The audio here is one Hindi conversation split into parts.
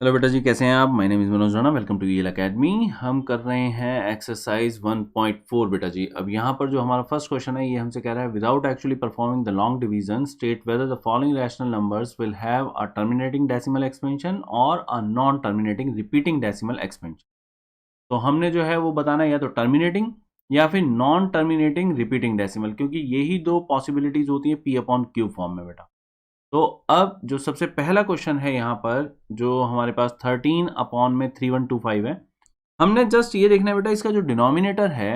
हेलो बेटा जी, कैसे हैं आप? My name is Manoj Rana, welcome to EL academy. हम कर रहे हैं एक्सरसाइज 1.4 बेटा जी। अब यहाँ पर जो हमारा फर्स्ट क्वेश्चन है ये हमसे कह रहा है, without actually performing the long division state whether the following rational numbers will have a terminating decimal expansion और a non terminating repeating decimal expansion. तो हमने जो है वो बताना है या तो टर्मिनेटिंग या फिर नॉन टर्मिनेटिंग रिपीटिंग डेसिमल, क्योंकि यही दो पॉसिबिलिटीज होती है पी अपॉन क्यू फॉर्म में बेटा। तो अब जो सबसे पहला क्वेश्चन है यहाँ पर, जो हमारे पास 13 अपॉन में 3125 है, हमने जस्ट ये देखना है बेटा, इसका जो डिनोमिनेटर है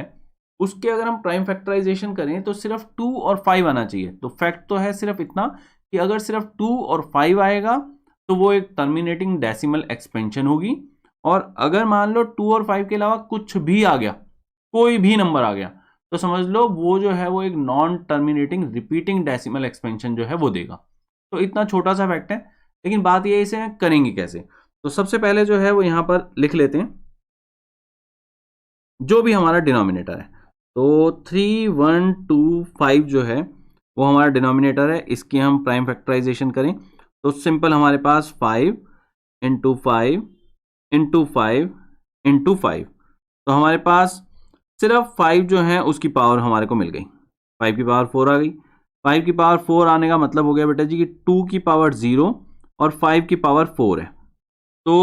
उसके अगर हम प्राइम फैक्टराइजेशन करें तो सिर्फ 2 और 5 आना चाहिए। तो फैक्ट तो है सिर्फ इतना कि अगर सिर्फ 2 और 5 आएगा तो वो एक टर्मिनेटिंग डेसिमल एक्सपेंशन होगी, और अगर मान लो 2 और 5 के अलावा कुछ भी आ गया, कोई भी नंबर आ गया, तो समझ लो वो जो है वो एक non terminating repeating decimal expansion जो है वो देगा। तो इतना छोटा सा फैक्ट है, लेकिन बात ये इसे करेंगे कैसे। तो सबसे पहले जो है वो यहां पर लिख लेते हैं जो भी हमारा डिनोमिनेटर है। तो 3125 जो है वो हमारा डिनोमिनेटर है, इसकी हम प्राइम फैक्टराइजेशन करें तो सिंपल हमारे पास 5 इंटू 5 इंटू 5 इंटू 5। तो हमारे पास सिर्फ 5 जो है उसकी पावर हमारे को मिल गई, 5 की पावर 4 आ गई। 5 की पावर 4 आने का मतलब हो गया बेटा जी कि 2 की पावर 0 और 5 की पावर 4 है। तो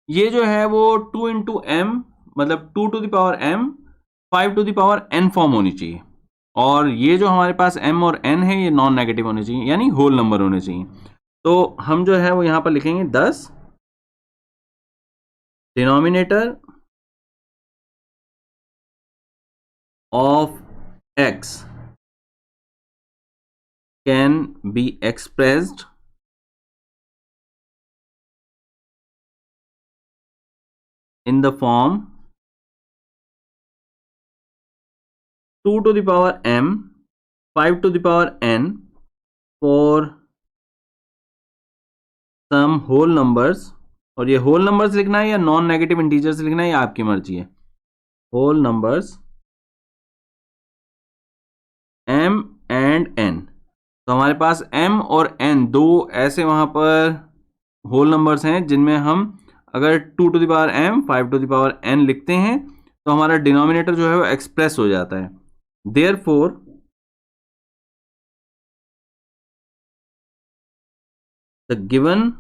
ये जो है वो 2 इंटू एम, मतलब 2 to the power m, 5 to the power n form होनी चाहिए। और ये जो हमारे पास m और n है ये नॉन नेगेटिव होने चाहिए, यानी होल नंबर होने चाहिए। तो हम जो है वो यहां पर लिखेंगे 10 denominator of x can be expressed in the form 2 to the power m, 5 to the power n for some whole numbers। और ये होल नंबर्स लिखना है या नॉन नेगेटिव इंटीजर्स लिखना है, ये आपकी मर्जी है। Whole numbers m and n। तो हमारे पास m और n दो ऐसे वहां पर होल नंबर्स हैं जिनमें हम अगर 2 to the power m, 5 to the power n लिखते हैं तो हमारा डिनोमिनेटर जो है वो एक्सप्रेस हो जाता है। देयरफॉर द गिवन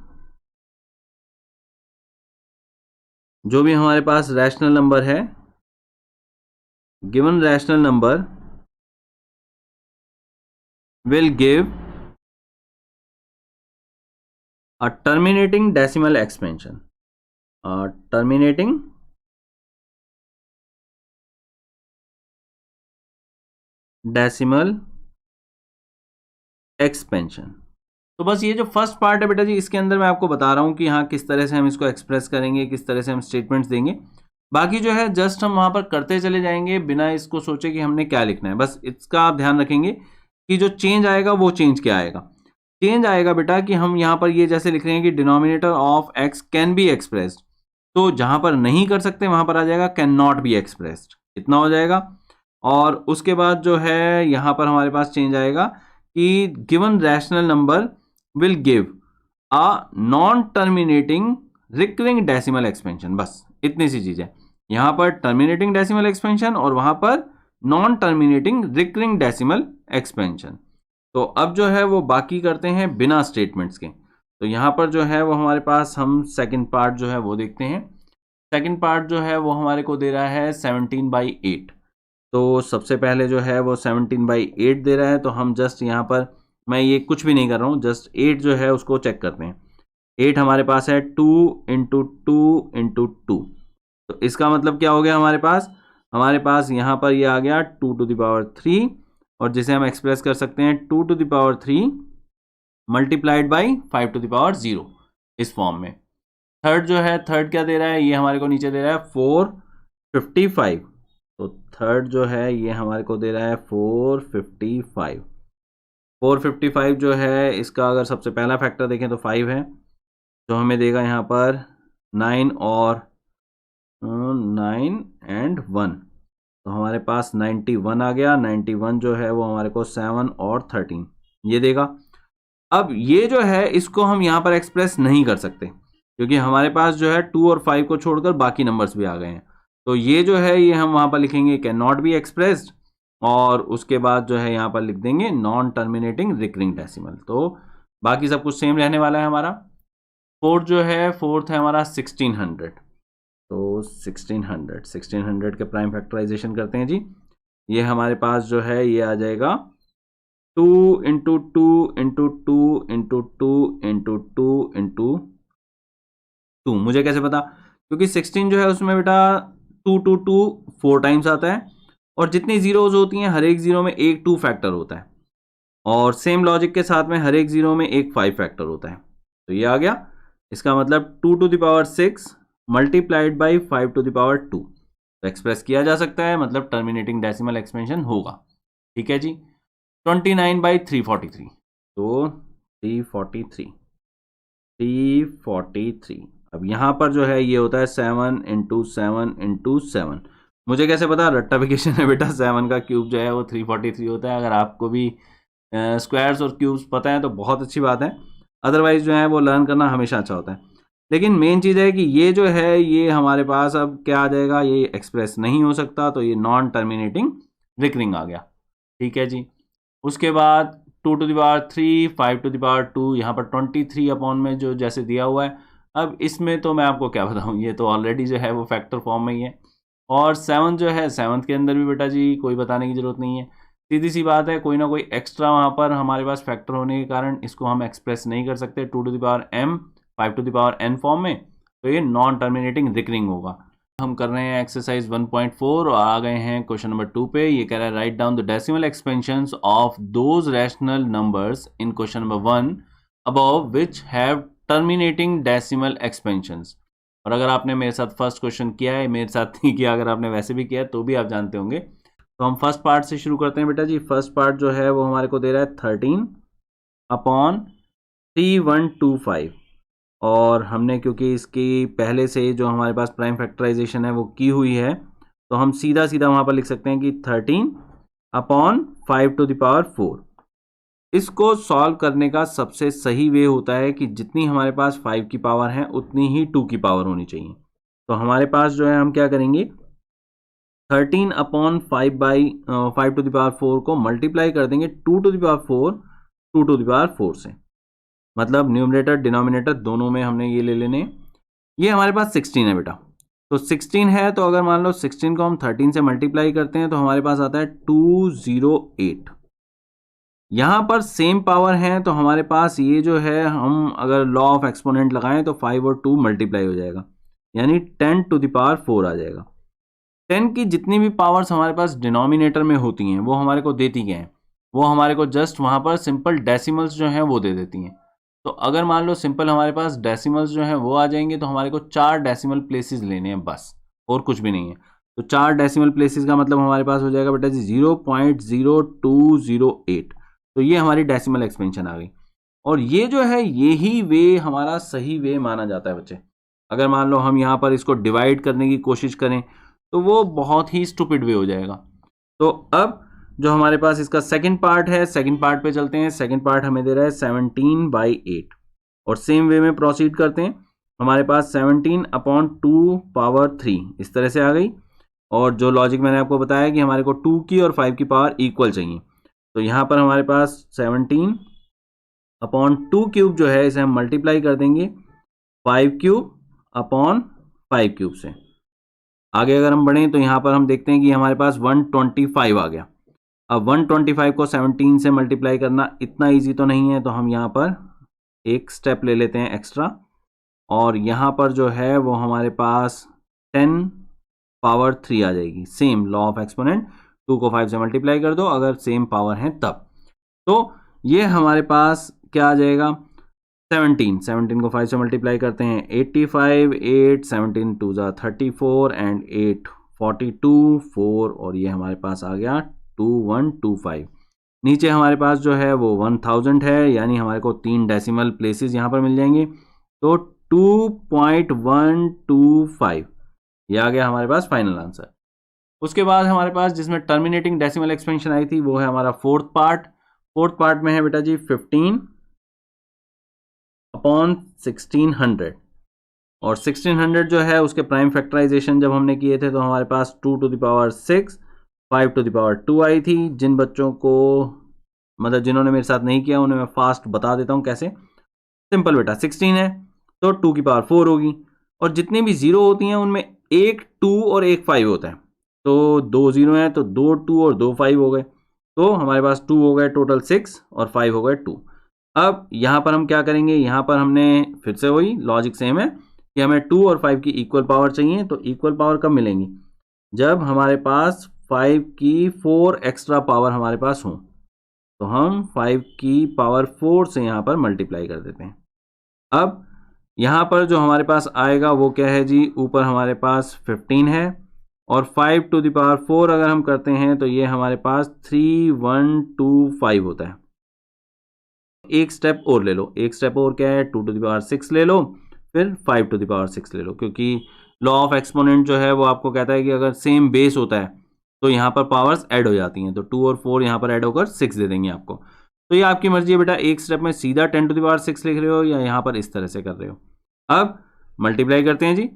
जो भी हमारे पास रैशनल नंबर है, given rational number will give a terminating decimal expansion, a terminating decimal expansion। तो बस ये जो फर्स्ट पार्ट है बेटा जी, इसके अंदर मैं आपको बता रहा हूं कि हाँ किस तरह से हम इसको एक्सप्रेस करेंगे, किस तरह से हम स्टेटमेंट्स देंगे। बाकी जो है जस्ट हम वहां पर करते चले जाएंगे बिना इसको सोचे कि हमने क्या लिखना है। बस इसका आप ध्यान रखेंगे कि जो चेंज आएगा वो चेंज क्या आएगा। चेंज आएगा बेटा कि हम यहाँ पर ये जैसे लिख रहे हैं कि denominator of x can be expressed, तो जहां पर नहीं कर सकते वहां पर आ जाएगा कैन नॉट बी एक्सप्रेस्ड, इतना हो जाएगा। और उसके बाद जो है यहां पर हमारे पास चेंज आएगा कि given rational number will give a non terminating recurring decimal expansion. बस इतनी सी चीज है, यहां पर टर्मिनेटिंग डेसिमल एक्सपेंशन और वहां पर non terminating recurring decimal expansion. तो अब जो है वो बाकी करते हैं बिना स्टेटमेंट्स के। तो यहाँ पर जो है वो हमारे पास हम सेकंड पार्ट जो है वो देखते हैं। सेकंड पार्ट जो है वो हमारे को दे रहा है 17/8। तो सबसे पहले जो है वो 17/8 दे रहा है, तो हम जस्ट यहाँ पर, मैं ये कुछ भी नहीं कर रहा हूँ, जस्ट 8 जो है उसको चेक करते हैं। 8 हमारे पास है 2 इंटू 2 इंटू 2। तो इसका मतलब क्या हो गया हमारे पास यहाँ पर ये आ गया 2 टू द पावर 3, और जिसे हम एक्सप्रेस कर सकते हैं 2 to the power 3 multiplied by 5 to the power 0, इस फॉर्म में। थर्ड जो है, थर्ड क्या दे रहा है, ये हमारे को नीचे दे रहा है 455। तो थर्ड जो है ये हमारे को दे रहा है 455। 455 जो है इसका अगर सबसे पहला फैक्टर देखें तो 5 है, जो हमें देगा यहाँ पर 9 और 9 एंड 1। तो हमारे पास 91 आ गया। 91 जो है वो हमारे को 7 और 13 ये देगा। अब ये जो है इसको हम यहाँ पर एक्सप्रेस नहीं कर सकते, क्योंकि हमारे पास जो है 2 और 5 को छोड़कर बाकी नंबर्स भी आ गए हैं। तो ये जो है ये हम वहाँ पर लिखेंगे कैन नॉट बी एक्सप्रेस्ड, और उसके बाद जो है यहाँ पर लिख देंगे नॉन टर्मिनेटिंग रिकरिंग डेसिमल। तो बाकी सब कुछ सेम रहने वाला है हमारा। फोर्थ है हमारा 1600। तो 1600 के प्राइम फैक्टराइजेशन करते हैं जी। ये हमारे पास जो है ये आ जाएगा 2 into 2 into 2 into 2 into 2 into 2। मुझे कैसे पता? क्योंकि 16 जो है उसमें बेटा 2 टू 2 4 टाइम्स आता है, और जितनी जीरोज होती हैं हर एक जीरो में एक 2 फैक्टर होता है, और सेम लॉजिक के साथ में हर एक जीरो में एक 5 फैक्टर होता है। तो ये आ गया, इसका मतलब 2 to the power 6 multiplied by 5 to the power 2। तो एक्सप्रेस किया जा सकता है, मतलब टर्मिनेटिंग डेसिमल एक्सपेंशन होगा। ठीक है जी। 29/343। तो 343। अब यहाँ पर जो है ये होता है 7 इंटू 7 इंटू 7। मुझे कैसे पता? रट्टाफिकेशन है बेटा। 7 का क्यूब जो है वो 343 होता है। अगर आपको भी स्क्वायर्स और क्यूब्स पता है तो बहुत अच्छी बात है, अदरवाइज जो है वो लर्न करना हमेशा अच्छा होता है। लेकिन मेन चीज़ है कि ये जो है ये हमारे पास अब क्या आ जाएगा, ये एक्सप्रेस नहीं हो सकता, तो ये नॉन टर्मिनेटिंग रिकरिंग आ गया। ठीक है जी। उसके बाद 2 to the power 3 5 to the power 2, यहाँ पर 23 अपॉन में जो जैसे दिया हुआ है। अब इसमें तो मैं आपको क्या बताऊँ, ये तो ऑलरेडी जो है वो फैक्टर फॉर्म में ही है। और 7 जो है 7th के अंदर भी बेटा जी कोई बताने की ज़रूरत नहीं है, सीधी सी बात है, कोई ना कोई एक्स्ट्रा वहाँ पर हमारे पास फैक्टर होने के कारण इसको हम एक्सप्रेस नहीं कर सकते 2 to the power m 5 to the power n form में। तो ये नॉन टर्मिनेटिंग रिकरिंग होगा। हम कर रहे हैं एक्सरसाइज 1.4 और आ गए हैं क्वेश्चन नंबर 2 पे। ये कह रहा है write down the decimal expansions of those rational numbers in question number 1 above which have terminating decimal expansions. और अगर आपने मेरे साथ फर्स्ट क्वेश्चन किया है, मेरे साथ नहीं किया, अगर आपने वैसे भी किया है तो भी आप जानते होंगे। तो हम फर्स्ट पार्ट से शुरू करते हैं बेटा जी। फर्स्ट पार्ट जो है वो हमारे को दे रहा है 13/3125, और हमने क्योंकि इसकी पहले से जो हमारे पास प्राइम फैक्टराइजेशन है वो की हुई है, तो हम सीधा सीधा वहाँ पर लिख सकते हैं कि 13/5 टू द पावर 4। इसको सॉल्व करने का सबसे सही वे होता है कि जितनी हमारे पास 5 की पावर है उतनी ही 2 की पावर होनी चाहिए। तो हमारे पास जो है हम क्या करेंगे, 13/5 टू द पावर 4 को मल्टीप्लाई कर देंगे 2 to the power 4 2 to the power 4 से, मतलब न्यूमरेटर डिनोमिनेटर दोनों में हमने ये ले लेने। ये हमारे पास 16 है बेटा। तो 16 है, तो अगर मान लो 16 को हम 13 से मल्टीप्लाई करते हैं तो हमारे पास आता है 208। यहाँ पर सेम पावर है, तो हमारे पास ये जो है हम अगर लॉ ऑफ एक्सपोनेंट लगाएं तो 5 और 2 मल्टीप्लाई हो जाएगा, यानी 10 टू द पावर 4 आ जाएगा। 10 की जितनी भी पावर्स हमारे पास डिनोमिनेटर में होती हैं वो हमारे को देती क्या हैं, वो हमारे को जस्ट वहाँ पर सिंपल डेसिमल्स जो हैं वो दे देती हैं। तो अगर मान लो सिंपल हमारे पास डेसिमल्स जो हैं वो आ जाएंगे तो हमारे को 4 डेसिमल प्लेसेस लेने हैं बस, और कुछ भी नहीं है। तो 4 डेसिमल प्लेसेस का मतलब हमारे पास हो जाएगा बेटा जी 0.0208। तो ये हमारी डेसिमल एक्सपेंशन आ गई, और ये जो है यही वे हमारा सही वे माना जाता है बच्चे। अगर मान लो हम यहाँ पर इसको डिवाइड करने की कोशिश करें तो वो बहुत ही स्टूपिड वे हो जाएगा। तो अब जो हमारे पास इसका सेकंड पार्ट है, सेकंड पार्ट पे चलते हैं। सेकंड पार्ट हमें दे रहा है 17/8, और सेम वे में प्रोसीड करते हैं। हमारे पास 17/2 पावर 3 इस तरह से आ गई, और जो लॉजिक मैंने आपको बताया कि हमारे को 2 की और 5 की पावर इक्वल चाहिए, तो यहाँ पर हमारे पास 17/2 क्यूब जो है इसे हम मल्टीप्लाई कर देंगे 5 क्यूब अपॉन 5 क्यूब से। आगे अगर हम बढ़ें तो यहाँ पर हम देखते हैं कि हमारे पास 125 आ गया। अब 125 को 17 से मल्टीप्लाई करना इतना इजी तो नहीं है, तो हम यहाँ पर एक स्टेप ले लेते हैं एक्स्ट्रा, और यहाँ पर जो है वो हमारे पास 10 पावर 3 आ जाएगी। सेम लॉ ऑफ एक्सपोनेंट, 2 को 5 से मल्टीप्लाई कर दो अगर सेम पावर है तब। तो ये हमारे पास क्या आ जाएगा, 17 को 5 से मल्टीप्लाई करते हैं 85, 8 17 2 34 एंड 8 42 4, और ये हमारे पास आ गया 2125। नीचे हमारे पास जो है वो 1000 है, यानी हमारे को 3 डेसिमल प्लेसेस यहाँ पर मिल जाएंगे। तो 2.125 ये आ गया हमारे पास फाइनल आंसर। उसके बाद हमारे पास जिसमें टर्मिनेटिंग डेसिमल एक्सपेंशन आई थी वो है हमारा फोर्थ पार्ट। फोर्थ पार्ट में है बेटा जी 15/1600। और 1600 जो है उसके प्राइम फैक्टराइजेशन जब हमने किए थे तो हमारे पास 2⁶, 5⁻² आई थी। जिन बच्चों को मतलब जिन्होंने मेरे साथ नहीं किया उन्हें मैं फास्ट बता देता हूँ कैसे। सिंपल बेटा, 16 है तो 2⁴ होगी, और जितनी भी जीरो होती हैं उनमें एक 2 और एक 5 होता है। तो 2 जीरो हैं तो 2 2 और 2 5 हो गए, तो हमारे पास 2 हो गए टोटल 6 और 5 हो गए 2। अब यहाँ पर हम क्या करेंगे, यहाँ पर हमने फिर से वही लॉजिक सेम है कि हमें 2 और 5 की इक्वल पावर चाहिए। तो इक्वल पावर कब मिलेंगी, जब हमारे पास 5 की 4 एक्स्ट्रा पावर हमारे पास हो। तो हम 5 की पावर 4 से यहाँ पर मल्टीप्लाई कर देते हैं। अब यहाँ पर जो हमारे पास आएगा वो क्या है जी, ऊपर हमारे पास 15 है और 5⁴ अगर हम करते हैं तो ये हमारे पास 3125 होता है। एक स्टेप और ले लो, एक स्टेप और क्या है, 2⁶ ले लो, फिर 5⁶ ले लो, क्योंकि लॉ ऑफ एक्सपोनेंट जो है वो आपको कहता है कि अगर सेम बेस होता है तो यहाँ पर पावर्स ऐड हो जाती हैं। तो 2 और 4 यहाँ पर ऐड होकर 6 दे देंगे आपको। तो ये आपकी मर्जी है बेटा, एक स्टेप में सीधा 10⁶ लिख रहे हो या यहाँ पर इस तरह से कर रहे हो। अब मल्टीप्लाई करते हैं जी।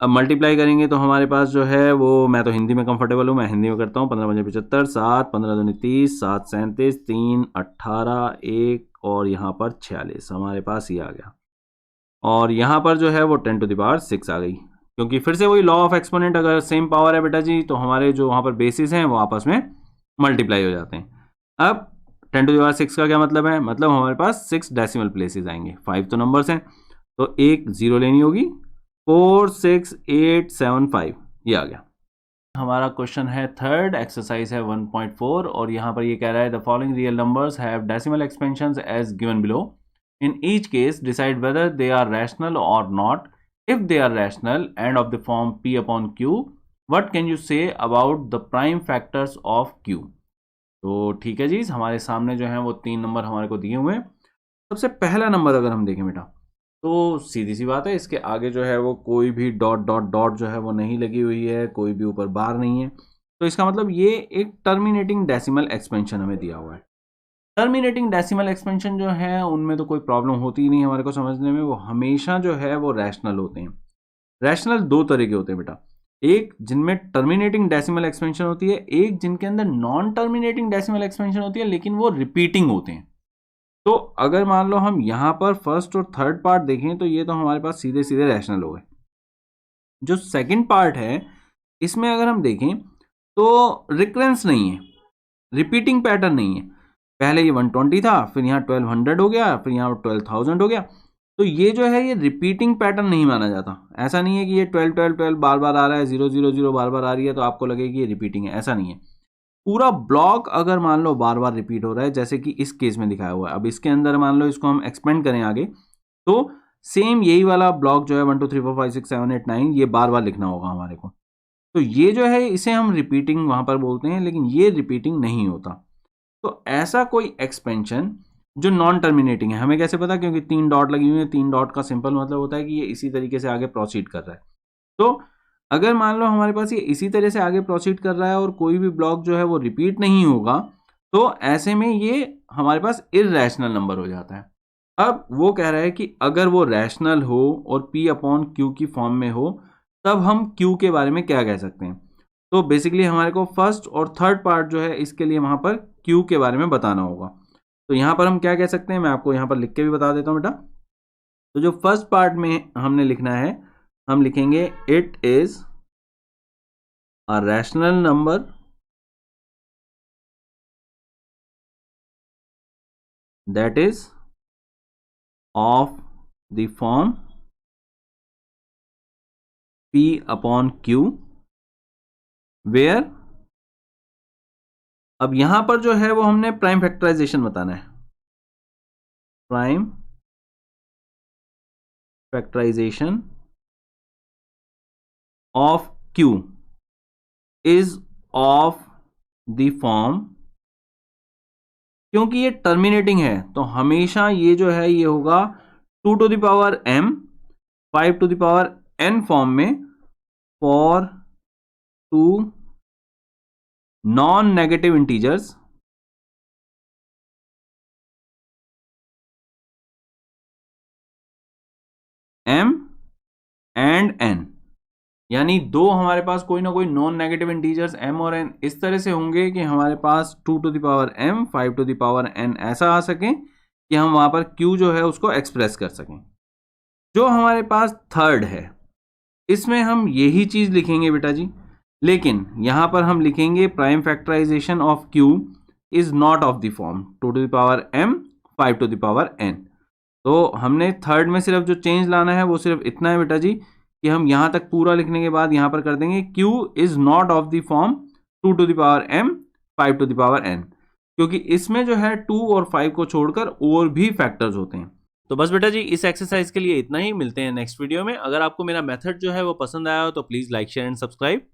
अब मल्टीप्लाई करेंगे तो हमारे पास जो है वो, मैं तो हिंदी में कंफर्टेबल हूँ, मैं हिंदी में करता हूँ। 15×5 = 75, 7 15 दूनी 30, 7 37, 3 18, 1 और यहाँ पर 46 हमारे पास ये आ गया। और यहाँ पर जो है वो 10⁶ आ गई, क्योंकि फिर से वही लॉ ऑफ एक्सपोनेंट, अगर सेम पावर है बेटा जी तो हमारे जो वहाँ पर बेसिस हैं वो आपस में मल्टीप्लाई हो जाते हैं। अब 10⁶ का क्या मतलब है, मतलब हमारे पास 6 डेसिमल प्लेसेस आएंगे। 5 तो नंबर्स हैं तो एक जीरो लेनी होगी, 4 6 8 7 5 ये आ गया। हमारा क्वेश्चन है थर्ड, एक्सरसाइज है 1.4 और यहाँ पर ये कह रहा है the following real numbers have decimal expansions as given below. In each case, decide whether they are rational or not. If they are rational and of the form P upon Q, what can you say about the prime factors of Q? तो ठीक है जी, हमारे सामने जो है वो 3 नंबर हमारे को दिए हुए हैं। सबसे पहला नंबर अगर हम देखें बेटा तो सीधी सी बात है, इसके आगे जो है वो कोई भी डॉट डॉट डॉट जो है वो नहीं लगी हुई है, कोई भी ऊपर बार नहीं है। तो इसका मतलब ये एक टर्मिनेटिंग डेसिमल एक्सपेंशन हमें दिया हुआ है। टर्मिनेटिंग डेसिमल एक्सपेंशन जो है उनमें तो कोई प्रॉब्लम होती ही नहीं हमारे को समझने में, वो हमेशा जो है वो रैशनल होते हैं। रैशनल दो तरह के होते हैं बेटा, एक जिनमें टर्मिनेटिंग डेसिमल एक्सपेंशन होती है, एक जिनके अंदर नॉन टर्मिनेटिंग डेसिमल एक्सपेंशन होती है लेकिन वो रिपीटिंग होते हैं। तो अगर मान लो हम यहाँ पर फर्स्ट और थर्ड पार्ट देखें तो ये तो हमारे पास सीधे सीधे रैशनल हो गए। जो सेकंड पार्ट है इसमें अगर हम देखें तो रिकरेंस नहीं है, रिपीटिंग पैटर्न नहीं है। पहले ये 120 था, फिर यहाँ 1200 हो गया, फिर यहाँ 12,000 हो गया। तो ये जो है ये रिपीटिंग पैटर्न नहीं माना जाता। ऐसा नहीं है कि ये 12 12 12 बार बार आ रहा है, 0 0 0 बार बार आ रही है तो आपको लगे कि ये रिपीटिंग है, ऐसा नहीं है। पूरा ब्लॉक अगर मान लो बार बार रिपीट हो रहा है जैसे कि इस केस में दिखाया हुआ है, अब इसके अंदर मान लो इसको हम एक्सपेंड करें आगे तो सेम यही वाला ब्लॉक जो है 1 2 3 4 5 6 7 8 9 ये बार बार लिखना होगा हमारे को। तो ये जो है इसे हम रिपीटिंग वहां पर बोलते हैं, लेकिन ये रिपीटिंग नहीं होता। तो ऐसा कोई एक्सपेंशन जो नॉन टर्मिनेटिंग है, हमें कैसे पता, क्योंकि 3 डॉट लगी हुई है। 3 डॉट का सिंपल मतलब होता है कि ये इसी तरीके से आगे प्रोसीड कर रहा है। तो अगर मान लो हमारे पास ये इसी तरह से आगे प्रोसीड कर रहा है और कोई भी ब्लॉक जो है वो रिपीट नहीं होगा, तो ऐसे में ये हमारे पास इररेशनल नंबर हो जाता है। अब वो कह रहा है कि अगर वो रैशनल हो और P अपॉन Q की फॉर्म में हो तब हम Q के बारे में क्या कह सकते हैं। तो बेसिकली हमारे को फर्स्ट और थर्ड पार्ट जो है इसके लिए वहां पर Q के बारे में बताना होगा। तो यहां पर हम क्या कह सकते हैं, मैं आपको यहां पर लिख के भी बता देता हूं बेटा। तो जो फर्स्ट पार्ट में हमने लिखना है, हम लिखेंगे it is a rational number that is of the form P upon Q where, अब यहां पर जो है वो हमने प्राइम फैक्टराइजेशन बताना है। Prime factorization of Q is of the form, क्योंकि ये टर्मिनेटिंग है तो हमेशा ये जो है ये होगा 2⁻m 5⁻n फॉर्म में for 2 non negative integers m and n, यानी दो हमारे पास कोई ना कोई नॉन नेगेटिव इंटीजर्स m और n इस तरह से होंगे कि हमारे पास 2 to the power m 5 to the power n ऐसा आ सके कि हम वहां पर q जो है उसको एक्सप्रेस कर सकें। जो हमारे पास थर्ड है इसमें हम यही चीज लिखेंगे बेटा जी, लेकिन यहां पर हम लिखेंगे prime factorization of q is not of the form 2 to the power m 5 to the power n। तो हमने थर्ड में सिर्फ जो चेंज लाना है वो सिर्फ इतना है बेटा जी कि हम यहां तक पूरा लिखने के बाद यहां पर कर देंगे q is not of the form 2 to the power m 5 to the power n, क्योंकि इसमें जो है 2 और 5 को छोड़कर और भी फैक्टर्स होते हैं। तो बस बेटा जी इस एक्सरसाइज के लिए इतना ही, मिलते हैं नेक्स्ट वीडियो में। अगर आपको मेरा मेथड जो है वो पसंद आया हो तो please like share and subscribe.